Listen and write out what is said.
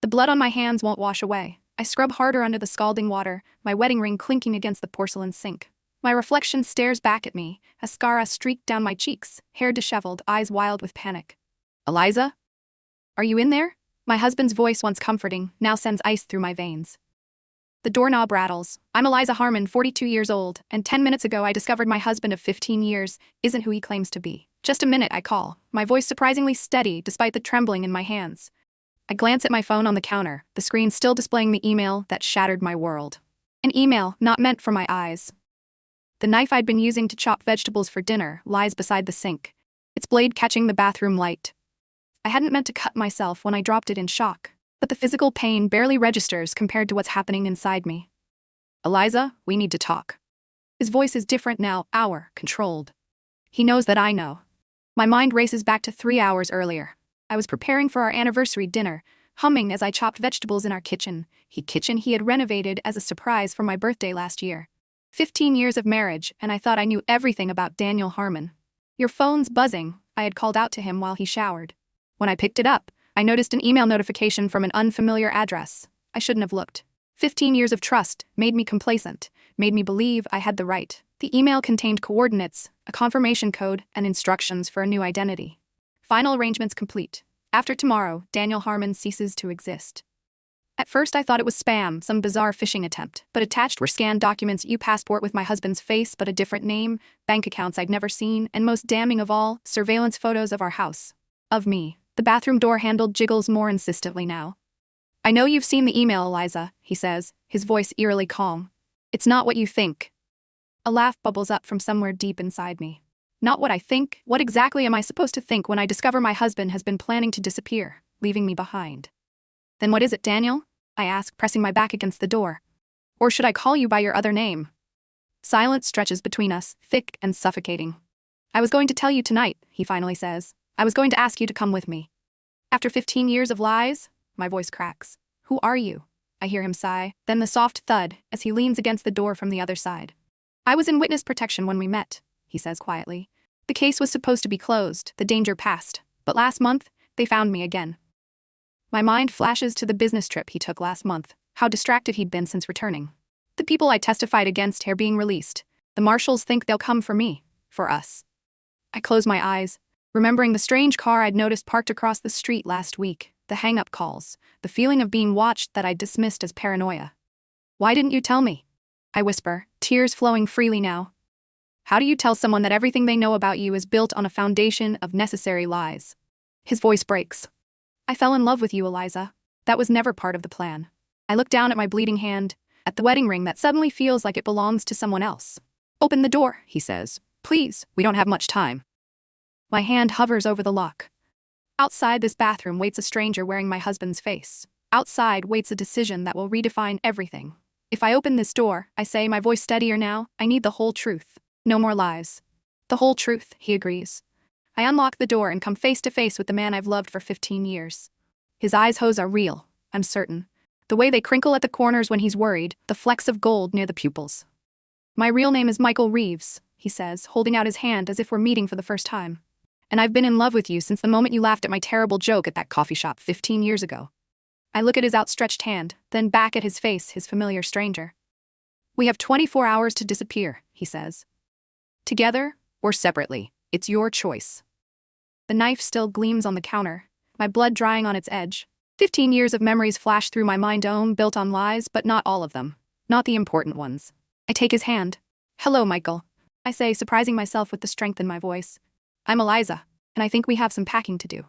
The blood on my hands won't wash away. I scrub harder under the scalding water, my wedding ring clinking against the porcelain sink. My reflection stares back at me, mascara streaked down my cheeks, hair disheveled, eyes wild with panic. Eliza? Are you in there? My husband's voice, once comforting, now sends ice through my veins. The doorknob rattles. I'm Eliza Harmon, 42 years old, and 10 minutes ago I discovered my husband of 15 years isn't who he claims to be. Just a minute, I call, my voice surprisingly steady despite the trembling in my hands. I glance at my phone on the counter, the screen still displaying the email that shattered my world. An email not meant for my eyes. The knife I'd been using to chop vegetables for dinner lies beside the sink, its blade catching the bathroom light. I hadn't meant to cut myself when I dropped it in shock, but the physical pain barely registers compared to what's happening inside me. Eliza, we need to talk. His voice is different now, controlled. He knows that I know. My mind races back to 3 hours earlier. I was preparing for our anniversary dinner, humming as I chopped vegetables in our kitchen he had renovated as a surprise for my birthday last year. 15 years of marriage, and I thought I knew everything about Daniel Harmon. Your phone's buzzing, I had called out to him while he showered. When I picked it up, I noticed an email notification from an unfamiliar address. I shouldn't have looked. 15 years of trust made me complacent, made me believe I had the right. The email contained coordinates, a confirmation code, and instructions for a new identity. Final arrangements complete. After tomorrow, Daniel Harmon ceases to exist. At first I thought it was spam, some bizarre phishing attempt, but attached were scanned documents, passport with my husband's face but a different name, bank accounts I'd never seen, and most damning of all, surveillance photos of our house. Of me. The bathroom door handle jiggles more insistently now. I know you've seen the email, Eliza, he says, his voice eerily calm. It's not what you think. A laugh bubbles up from somewhere deep inside me. Not what I think? What exactly am I supposed to think when I discover my husband has been planning to disappear, leaving me behind? Then what is it, Daniel? I ask, pressing my back against the door. Or should I call you by your other name? Silence stretches between us, thick and suffocating. I was going to tell you tonight, he finally says. I was going to ask you to come with me. After 15 years of lies, my voice cracks. Who are you? I hear him sigh, then the soft thud as he leans against the door from the other side. I was in witness protection when we met, he says quietly. The case was supposed to be closed, the danger past, but last month, they found me again. My mind flashes to the business trip he took last month, how distracted he'd been since returning. The people I testified against are being released. The marshals think they'll come for me, for us. I close my eyes, remembering the strange car I'd noticed parked across the street last week, the hang-up calls, the feeling of being watched that I'd dismissed as paranoia. Why didn't you tell me? I whisper, tears flowing freely now. How do you tell someone that everything they know about you is built on a foundation of necessary lies? His voice breaks. I fell in love with you, Eliza. That was never part of the plan. I look down at my bleeding hand, at the wedding ring that suddenly feels like it belongs to someone else. Open the door, he says. Please, we don't have much time. My hand hovers over the lock. Outside this bathroom waits a stranger wearing my husband's face. Outside waits a decision that will redefine everything. If I open this door, I say, my voice steadier now, I need the whole truth. No more lies. The whole truth, he agrees. I unlock the door and come face to face with the man I've loved for 15 years. His eyes are real, I'm certain. The way they crinkle at the corners when he's worried, the flecks of gold near the pupils. My real name is Michael Reeves, he says, holding out his hand as if we're meeting for the first time. And I've been in love with you since the moment you laughed at my terrible joke at that coffee shop 15 years ago. I look at his outstretched hand, then back at his face, his familiar stranger. We have 24 hours to disappear, he says. Together or separately, it's your choice. The knife still gleams on the counter, my blood drying on its edge. 15 years of memories flash through my mind, built on lies, but not all of them. Not the important ones. I take his hand. Hello, Michael. I say, surprising myself with the strength in my voice. I'm Eliza, and I think we have some packing to do.